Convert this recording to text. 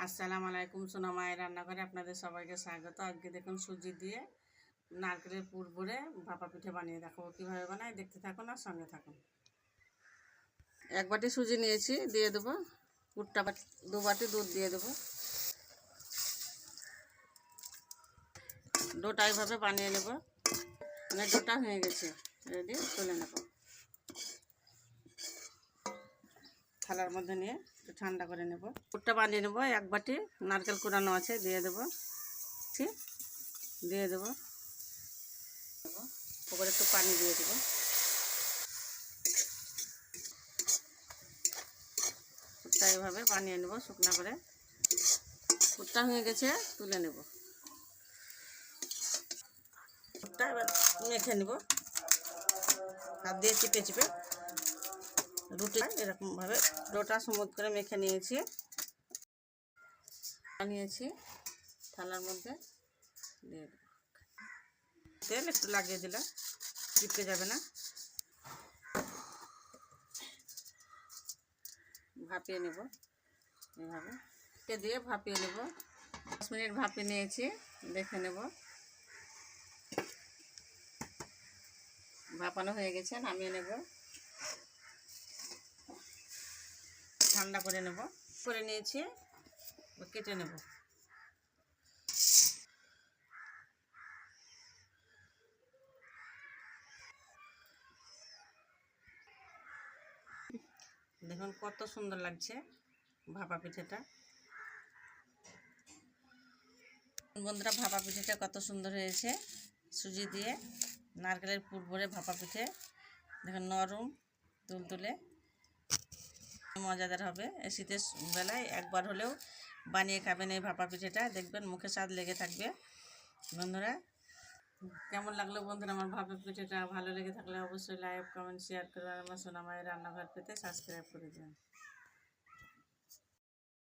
আসসালামু আলাইকুম, সোনা মায়ের রান্নাঘরে আপনাদের সবাইকে স্বাগত। আজকে দেখুন সুজি দিয়ে নারকেলের পুর ভরে ভাপা পিঠে বানিয়ে দেখাবো কীভাবে বানায়। দেখতে থাকুন আর সঙ্গে থাকুন। এক বাটি সুজি নিয়েছি, দিয়ে দেবো। পুরটা 2 বাটি দুধ দিয়ে দেবো। ডোটা এইভাবে বানিয়ে নেব। মানে ডোটা হয়ে গেছে, রেডি, তুলে নেব। থালার মধ্যে নিয়ে একটু ঠান্ডা করে নেব। পুরটা বানিয়ে নেব। 1 বাটি নারকেল কুড়ানো আছে, দিয়ে দেবো। দিয়ে দেবো। ওপরে একটু পানি দিয়ে দেবো। পুরটা এভাবে বানিয়ে নেব শুকনা করে। পুরটা হয়ে গেছে, তুলে নেব। পুরটা এবার মেখে নেব, হাত দিয়ে চিপে চিপে রুটি এরকমভাবে ডোটা সমুদ করে মেখে নিয়েছি। বানিয়েছি থালার মধ্যে দিয়ে দেব। তেল একটু লাগিয়ে দিলাম, চিপকে যাবে না। ভাপিয়ে নেব এভাবে, দিয়ে ভাপিয়ে নেব। 10 মিনিট ভাপিয়ে নিয়েছি, দেখে নেব। ভাপানো হয়ে গেছে, নামিয়ে নেব। ঠান্ডা করে নেব। করে নিয়েছি, কেটে নেব। দেখুন কত সুন্দর লাগছে ভাপা পিঠেটা। বন্ধুরা, ভাপা পিঠেটা কত সুন্দর হয়েছে। সুজি দিয়ে নারকেলের পুর ভরে ভাপা পিঠে, দেখুন নরম তুলতুলে, মজাদার হবে। এই শীতের বেলায় একবার হলেও বানিয়ে খাবেন এই ভাপা পিঠেটা, দেখবেন মুখে স্বাদ লেগে থাকবে। বন্ধুরা, কেমন লাগলো বন্ধুরা আমার ভাপা পিঠেটা? ভালো লেগে থাকলে অবশ্যই লাইক, কমেন্ট, শেয়ার করে আমার সোনা মায়ের রান্নাঘর পেতে সাবস্ক্রাইব করে দিন।